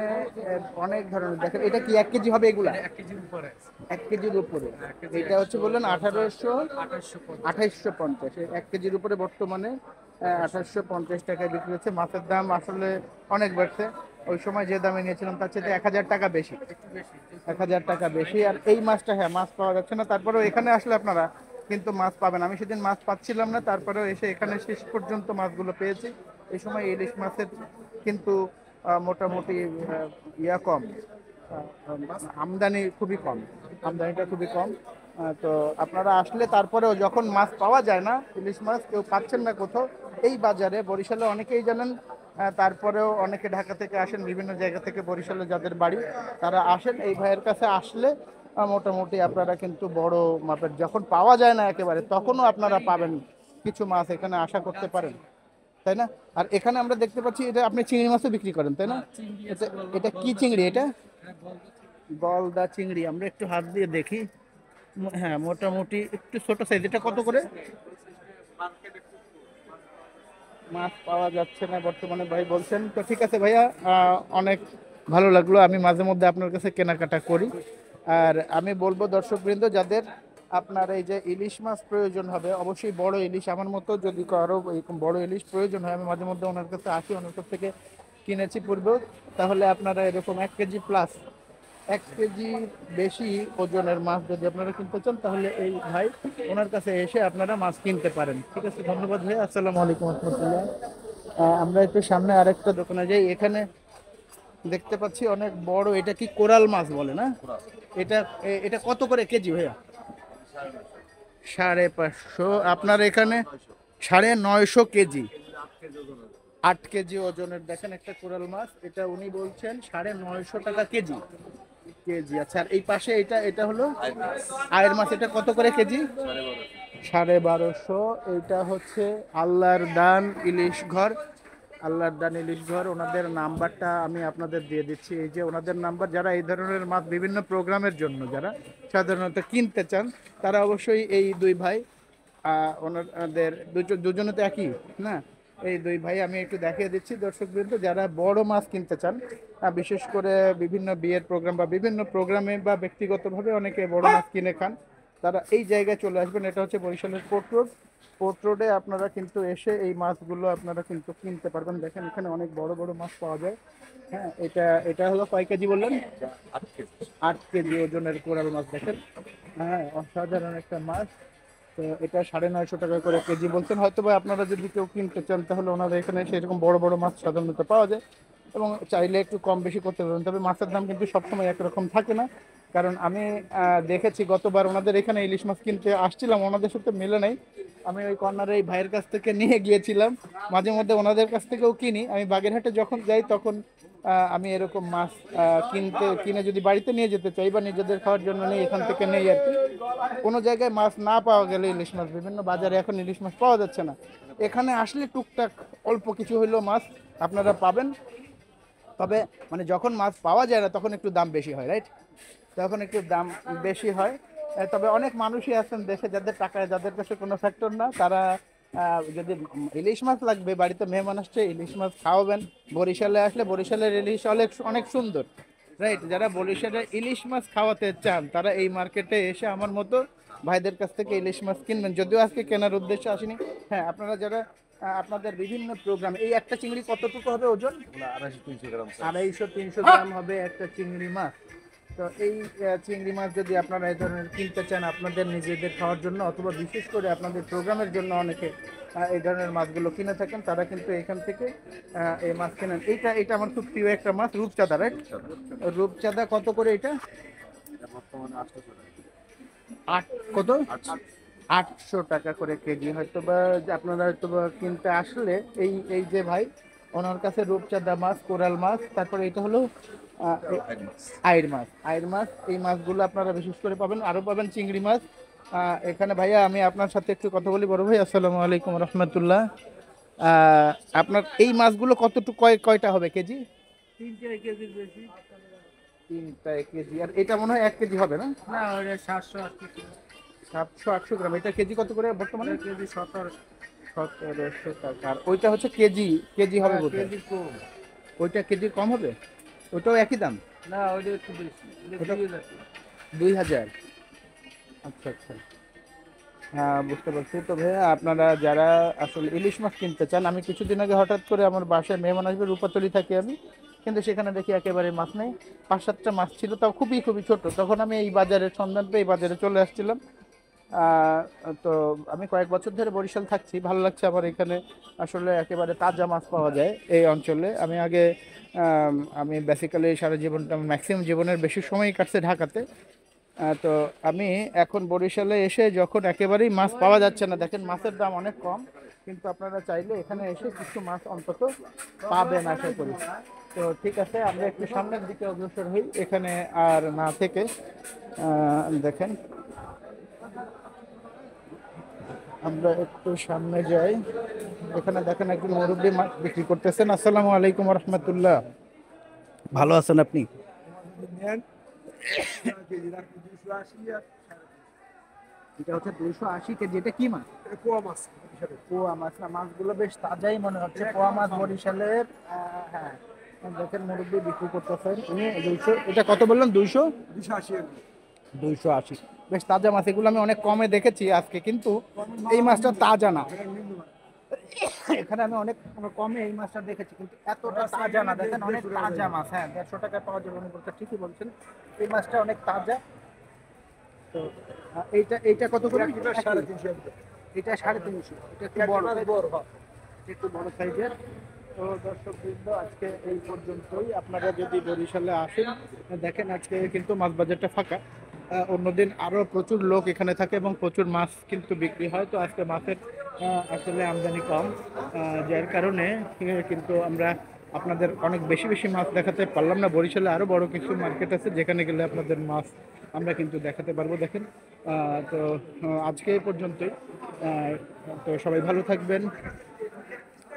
অনেক ধরনের দেখেন, এটা কি 1 কেজি হবে এগুলা? 1 কেজির উপরে আছে। 1 কেজির উপরে। 1 কেজি এটা হচ্ছে বললেন 2850। 2850। 1 কেজির উপরে বর্তমানে 2850 টাকায় বিক্রি হচ্ছে। মাছের দাম আসলে অনেক বাড়ছে। ওই সময় যে দামে নিয়েছিলাম তার চেয়ে 1000 টাকা বেশি, একটু বেশি। 1000 টাকা বেশি। আর এই মাছটা, হ্যাঁ, মাছ পাওয়া যাচ্ছে না, তারপরেও এখানে আসলে আপনারা কিন্তু মাছ পাবেন। আমি সেদিন মাছ পাচ্ছিলাম না, তারপরেও এসে এখানে শেষ পর্যন্ত মাছগুলো পেয়েছি। এই সময় ইলিশ মাছের কিন্তু মোটামুটি কম, আমদানি খুবই কম, আমদানিটা খুবই কম। তো আপনারা আসলে তারপরেও যখন মাছ পাওয়া যায় না, ইলিশ মাছ কেউ পাচ্ছেন না কোথাও, এই বাজারে বরিশালে অনেকেই জানেন, তারপরেও অনেকে ঢাকা থেকে আসেন, বিভিন্ন জায়গা থেকে বরিশালে যাদের বাড়ি তারা আসেন এই ভাইয়ের কাছে আসলে মোটামুটি আপনারা কিন্তু বড় মাপের যখন পাওয়া যায় না একেবারে, তখনও আপনারা পাবেন কিছু মাছ এখানে আশা করতে পারেন, তাই না? আর এখানে আমরা দেখতে পাচ্ছি এটা আপনি চিংড়ি মাছও বিক্রি করেন, তাই না? এটা এটা কি চিংড়ি? এটা গলদা চিংড়ি। আমরা একটু হাত দিয়ে দেখি। হ্যাঁ, মোটামুটি একটু ছোট সাইজ। এটা কত করে? মাছ পাওয়া যাচ্ছে না বর্তমানে ভাই বলছেন। তো ঠিক আছে ভাইয়া, অনেক ভালো লাগলো। আমি মাঝে মধ্যে আপনার কাছে কেনাকাটা করি। আর আমি বলবো দর্শকবৃন্দ, যাদের আপনার এই যে ইলিশ মাছ প্রয়োজন হবে, অবশ্যই বড় ইলিশ, আমার মতো যদি কারো এরকম বড় ইলিশ প্রয়োজন হয়, আমি মাঝে মধ্যে ওনার কাছে আসি, ওনার কাছ থেকে কিনেছি পূর্বেও, তাহলে আপনারা এরকম 1 কেজি প্লাস, 1 কেজি বেশি ওজনের মাছ যদি আপনারা কিনতে চান, তাহলে এই ভাই ওনার কাছে এসে আপনারা মাছ কিনতে পারেন। ঠিক আছে, ধন্যবাদ ভাই। আসসালামু আলাইকুম রহমতুল্লাহ। আমরা একটু সামনে আরেকটা দোকানে যাই। এখানে দেখতে পাচ্ছি অনেক বড়, এটা কি কোরাল মাছ বলে না? এটা এটা কত করে কেজি ভাইয়া? 550। আপনার এখানে 950 কেজি, 8 কেজি ওজনের দেখেন একটা কোরাল মাছ। এটা উনি বলছেন 950 টাকা কেজি। কেজি, আচ্ছা। আর এই পাশে এটা এটা হলো আয়ের মাছ, এটা কত করে কেজি? 1250। এটা হচ্ছে আল্লাহর দান ইলিশ ঘর, আল্লাহর দান ইলিশ ঘর। ওনাদের নাম্বারটা আমি আপনাদের দিয়ে দিচ্ছি, এই যে ওনাদের নাম্বার। যারা এই ধরনের মাছ বিভিন্ন প্রোগ্রামের জন্য যারা সাধারণত কিনতে চান, তারা অবশ্যই এই দুই ভাই, ওনাদের দুজনে তো একই না, এই দুই ভাই আমি একটু দেখিয়ে দিচ্ছি দর্শকবৃন্দ। যারা বড় মাছ কিনতে চান, বিশেষ করে বিভিন্ন বিয়ের প্রোগ্রাম বা বিভিন্ন প্রোগ্রামে বা ব্যক্তিগতভাবে অনেকে বড় মাছ কিনে খান, তারা এই জায়গায় চলে আসবেন। এটা হচ্ছে বরিশালের কোর্ট রোড। কোর্ট রোডে আপনারা কিন্তু এসে এই মাছগুলো আপনারা কিন্তু কিনতে পারবেন। দেখেন এখানে অনেক বড় বড় মাছ পাওয়া যায়। হ্যাঁ, এটা এটা হলো কয় কেজি বললেন? 8 কেজি ওজনের কোরাল মাছ। দেখেন, হ্যাঁ, অসাধারণ একটা মাছ। তো এটা 950 টাকা করে কেজি বলছেন। হয়তো বা আপনারা যদি কেউ কিনতে চান, তাহলে ওনাদের এখানে সেরকম বড় বড় মাছ সাধারণত পাওয়া যায়, এবং চাইলে একটু কম বেশি করতে পারবেন। তবে মাছের দাম কিন্তু সবসময় একরকম থাকে না, কারণ আমি দেখেছি গতবার ওনাদের এখানে ইলিশ মাছ কিনতে আসছিলাম, ওনাদের সাথে মেলে নাই। আমি ওই কর্নারে এই ভাইয়ের কাছ থেকে নিয়ে গিয়েছিলাম, মাঝে মধ্যে ওনাদের কাছ থেকেও কিনি। আমি বাগেরহাটে যখন যাই তখন আমি এরকম মাছ কিনে যদি বাড়িতে নিয়ে যেতে চাই বা নিজেদের খাওয়ার জন্য নেই, এখান থেকে নেই আর কি। কোনো জায়গায় মাছ না পাওয়া গেলে ইলিশ মাছ, বিভিন্ন বাজারে এখন ইলিশ মাছ পাওয়া যাচ্ছে না, এখানে আসলে টুকটাক অল্প কিছু হইলেও মাছ আপনারা পাবেন। তবে মানে যখন মাছ পাওয়া যায় না তখন একটু দাম বেশি হয়, রাইট? তখন একটু দাম বেশি হয়। তবে অনেক মানুষই আছেন দেশে যাদের টাকা, যাদের কাছে কোনো ফ্যাক্টর না, তারা যদি ইলিশ মাছ লাগবে, বাড়িতে মেহমান আসছে, ইলিশ মাছ খাওয়াবেন, বরিশালে আসলে বরিশালের ইলিশ অনেক অনেক সুন্দর, রাইট? যারা বরিশালের ইলিশ মাছ খাওয়াতে চান, তারা এই মার্কেটে এসে আমার মতো ভাইদের কাছ থেকে ইলিশ মাছ কিনবেন। যদিও আজকে কেনার উদ্দেশ্যে আসেনি। হ্যাঁ, আপনারা যারা আপনাদের বিভিন্ন প্রোগ্রাম, এই একটা চিংড়ি কতটুকু হবে ওজন? 250-300 গ্রাম হবে একটা চিংড়ি মাছ। তো এই চিংড়ি মাছ যদি আপনারা এই ধরনের কিনতে চান আপনাদের নিজেদের খাওয়ার জন্য, অথবা বিশেষ করে আপনাদের প্রোগ্রামের জন্য অনেকে এই ধরনের মাছগুলো কিনে থাকেন, তারা কিন্তু এখান থেকে এই মাছ কেনেন। এটা এটা আমার খুব প্রিয় একটা মাছ, রূপচাঁদা, রাইট? রূপচাঁদা কত করে এটা? কত? 800 টাকা করে কেজি। হয়তো বা আপনারা হয়তো বা কিনতে আসলে এই এই যে ভাই, ওনার কাছে রূপচাঁদা মাছ, কোরাল মাছ, তারপরে এটা হলো আইড় মাছ। আইড় মাছ, এই মাছগুলো আপনারা বিশেষ করে পাবেন। আরও পাবেন চিংড়ি মাছ এখানে। ভাইয়া, আমি আপনার সাথে একটু কথা বলি। বড় ভাই, আসসালামু আলাইকুম রহমতুল্লাহ। আপনার এই মাছগুলো কতটুকু, কয়টা হবে কেজি? 3 কেজির বেশি। 3 কেজি। আর এটা মনে হয় 1 কেজি হবে না? না, ওটা 700-800 700-800 গ্রাম। এটা কেজি কত করে বর্তমানে? কেজি 1700 1700 টাকা। আর ওইটা হচ্ছে কেজি, কেজি হবে বোধহয়। কেজি কম। ওইটা কেজি কম হবে? ওটাও একই দাম? না ওইটা একটু বেশি, ওটা- 2000 2000। আচ্ছা আচ্ছা, হ্যাঁ বুঝতে পারছি। তো ভাইয়া আপনারা যারা আসলে ইলিশ মাছ কিনতে চান, আমি কিছুদিন আগে হঠাৎ করে আমার বাসায় মেহমান আসবে, রূপাতলি থাকি আমি, কিন্তু সেখানে দেখি একেবারে মাছ নেই। 5-7টা মাছ ছিল, তাও খুবই খুবই ছোট। তখন আমি এই বাজারের সন্ধান পেয়ে এই বাজারে চলে আসছিলাম। আহ, তো আমি কয়েক বছর ধরে বরিশাল থাকছি, ভালো লাগছে আমার এখানে। আসলে একেবারে তাজা মাছ পাওয়া যায় এই অঞ্চলে। আমি আগে আমি বেসিক্যালি সারা জীবনটা, ম্যাক্সিমাম জীবনের বেশি সময়ই কাটছে ঢাকাতে। তো আমি এখন বরিশালে এসে যখন একেবারেই মাছ পাওয়া যাচ্ছে না, দেখেন মাছের দাম অনেক কম, কিন্তু আপনারা চাইলে এখানে এসে কিছু মাছ অন্তত পাবেন আশা করি। তো ঠিক আছে, আমরা একটু সামনের দিকে অগ্রসর হই এখানে আর না থেকে। দেখেন আমরা একটু সামনে যাই। এখানে দেখেন একজন মুরব্বী মাছ বিক্রি করতেছেন। আসসালামু আলাইকুম রহমতুল্লাহ, ভালো আছেন আপনি? এটা হচ্ছে 280 কেজি। এটা কি মাছ? পোয়া মাছ না? মাছগুলো বেশ তাজাই মনে হচ্ছে। পোয়া মাছ বরিশালের। হ্যাঁ, দেখেন মুরব্বী বিক্রি করতেছেন উনি 200। এটা কত বললেন? 280। বেশ তাজা মাছ। এগুলো আমি অনেক কমে দেখেছি আজকে, কিন্তু এই মাছটা তাজা না। এখানে আমি অনেক কমে এই মাছটা দেখেছি, কিন্তু এতটা তাজা না। দেখেন অনেক তাজা মাছ। হ্যাঁ, 150 টাকায় পাওয়া যাবে উনি বলতে, ঠিকই বলছেন। এই মাছটা অনেক তাজা। তো এইটা এইটা কত করে? এটা 350। এটা 350। এটা একটু বড়, একটু বড় সাইজের। তো দর্শকবৃন্দ, আজকে এই পর্যন্তই। আপনারা যদি বরিশালে আসেন, দেখেন আজকে কিন্তু মাছ বাজারটা ফাঁকা। অন্যদিন আরো প্রচুর লোক এখানে থাকে এবং প্রচুর মাছ কিন্তু বিক্রি হয়। তো আজকে মাছের আসলে আমদানি কম, যার কারণে কিন্তু আমরা আপনাদের অনেক বেশি বেশি মাছ দেখাতে পারলাম না। বরিশালে আরো বড় কিছু মার্কেট আছে যেখানে গেলে আপনাদের মাছ আমরা কিন্তু দেখাতে পারবো। দেখেন তো আজকে এই পর্যন্তই। তো সবাই ভালো থাকবেন।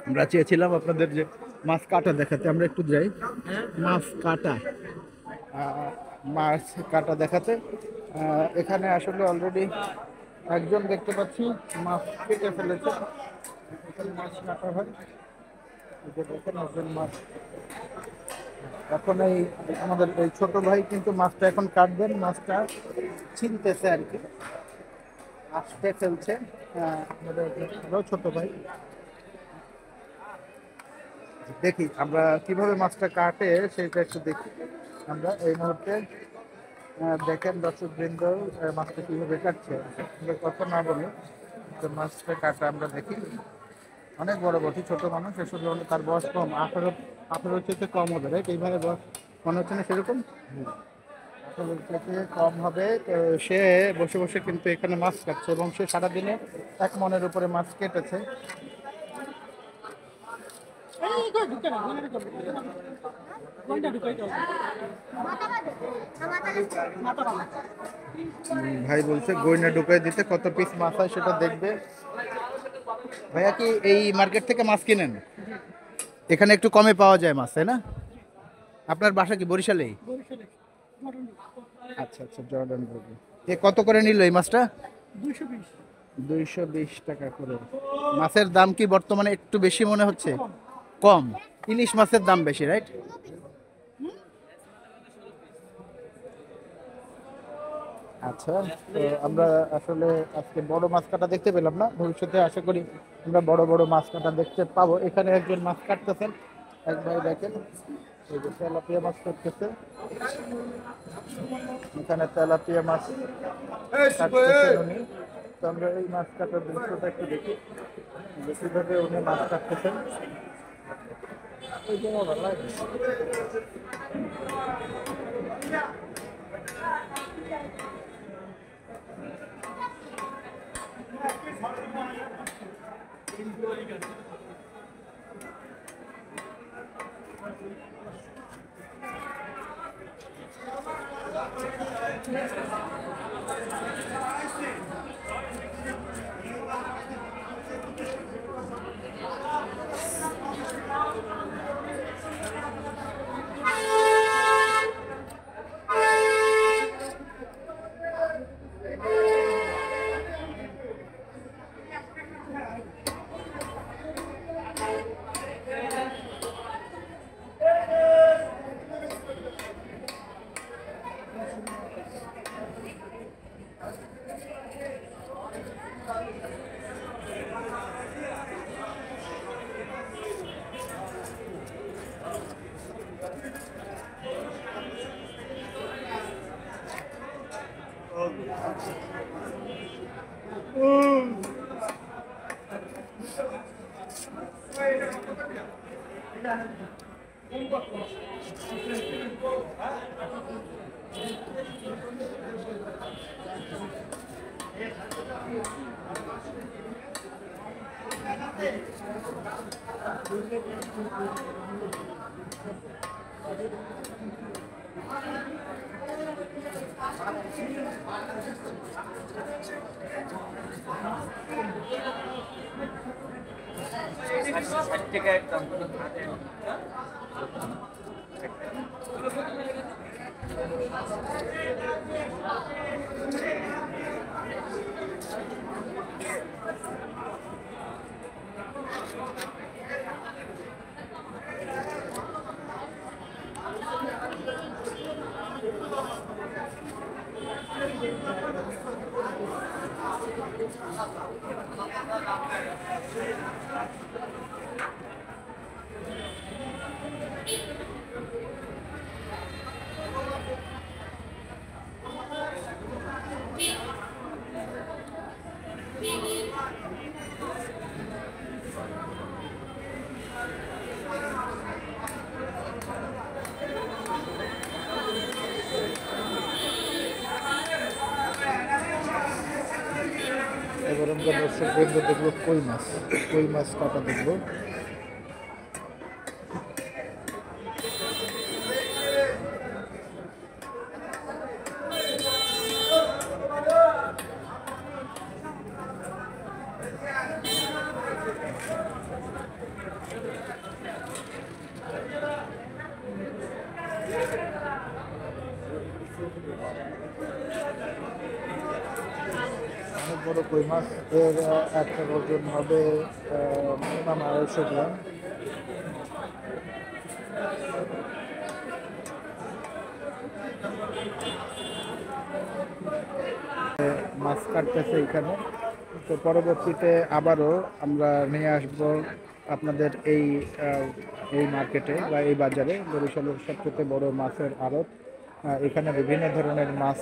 আমরা চেয়েছিলাম আপনাদের যে মাছ কাটা দেখাতে, আমরা একটু যাই মাছ কাটা, মাছ কাটা দেখাতে। এখানে আসলে অলরেডি একজন দেখতে পাচ্ছি মাছ কেটে ফেলেছে। এখানে মাছ কাটা হয়, এই যে দেখেন একজন মাছ। এখন এই আমাদের এই ছোট ভাই কিন্তু মাছটা এখন কাটবেন, মাছটা ছিনতেছে আর কি, আসতে ফেলছে। আমাদের আরো ছোট ভাই, দেখি আমরা কিভাবে মাছটা কাটে সেটা একটু দেখি। আমরা এই মুহূর্তে দেখেন দর্শকবৃন্দ মাছটা কিভাবে কাটছে। আমরা কথা না বলি, তো মাছটা কাটা আমরা দেখি। অনেক বড় বটি, ছোট মানুষ আসলে, তার বয়স কম, 18 থেকে কম হবে, রাইট? এইভাবে বয়স মনে হচ্ছে না সেরকম? 18 থেকে কম হবে। তো সে বসে বসে কিন্তু এখানে মাছ কাটছে এবং সে সারাদিনে 1 মনের উপরে মাছ কেটেছে। ভাই বলছে গয়না ঢুকাই দিতে, কত পিস মাছ হয় সেটা দেখবে। ভাইয়া কি এই মার্কেট থেকে মাছ কিনেন? এখানে একটু কমে পাওয়া যায় মাছ, তাই না? আপনার বাসা কি বরিশালেই? আচ্ছা আচ্ছা, জর্ডান বলবে। এ কত করে নিল এই মাছটা? 220 টাকা করে। মাছের দাম কি বর্তমানে একটু বেশি মনে হচ্ছে? কম? ইলিশ মাছের দাম বেশি, রাইট? আচ্ছা, তো আমরা আসলে আজকে বড় মাছ কাটা দেখতে পেলাম না। ভবিষ্যতে আশা করি আমরা বড় বড় মাছ কাটা দেখতে পাবো। এখানে একজন মাছ কাটতেছেন, এক ভাই দেখেন এই যে তেলাপিয়া মাছ কাটতেছে। এখানে তেলাপিয়া মাছ কাটতেছেন উনি। তো আমরা এই মাছ কাটার দৃশ্যটা একটু দেখি, যে কিভাবে উনি মাছ কাটতেছেন। ওই যে ভালো লাগে। এবার আমরা দর্শক বৃন্দ দেখবো কই মাছ কাটা দেখবো। অনেক বড় কই মাছ, এর একটা ওজন হবে মিনিমাম 250 গ্রাম। মাছ কাটতেছে এখানে, তো পরবর্তীতে আবারও আমরা নিয়ে আসবো আপনাদের এই মার্কেটে বা এই বাজারে, বরিশালের সবচেয়ে বড় মাছের আড়ত। এখানে বিভিন্ন ধরনের মাছ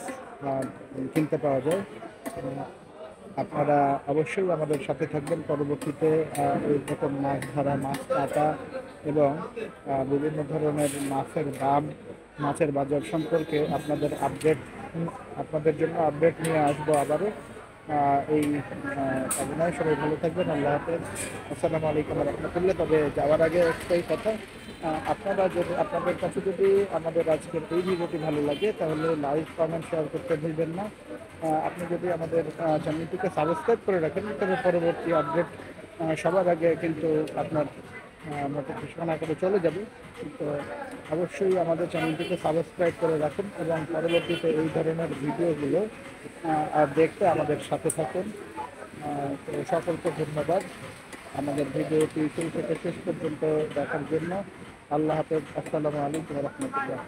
কিনতে পাওয়া যায়। আপনারা অবশ্যই আমাদের সাথে থাকবেন। পরবর্তীতে এই রকম মাছ ধরা, মাছ কাটা এবং বিভিন্ন ধরনের মাছের দাম, মাছের বাজার সম্পর্কে আপনাদের জন্য আপডেট নিয়ে আসবো আবারও। এই কামনায় সবাই ভালো থাকবেন। আল্লাহ হাফেজ। আসসালামু আলাইকুম রহমতুল্লাহ। তবে যাওয়ার আগে একটাই কথা, আপনাদের কাছে যদি আমাদের আজকের এই ভিডিওটি ভালো লাগে তাহলে লাইক, কমেন্ট, শেয়ার করতে ভুলবেন না। আপনি যদি আমাদের চ্যানেলটিকে সাবস্ক্রাইব করে রাখেন তবে পরবর্তী আপডেট সবার আগে কিন্তু আপনার নোটিফিকেশন আকারে চলে যাবে। তো অবশ্যই আমাদের চ্যানেলটিকে সাবস্ক্রাইব করে রাখুন এবং পরবর্তীতে এই ধরনের ভিডিওগুলো দেখতে আমাদের সাথে থাকুন। তো সকলকে ধন্যবাদ আমাদের ভিডিওটি শুরু থেকে শেষ পর্যন্ত দেখার জন্য। আল্লাহ হাফেজ। আসসালামু আলাইকুম রহমতুল্লাহ।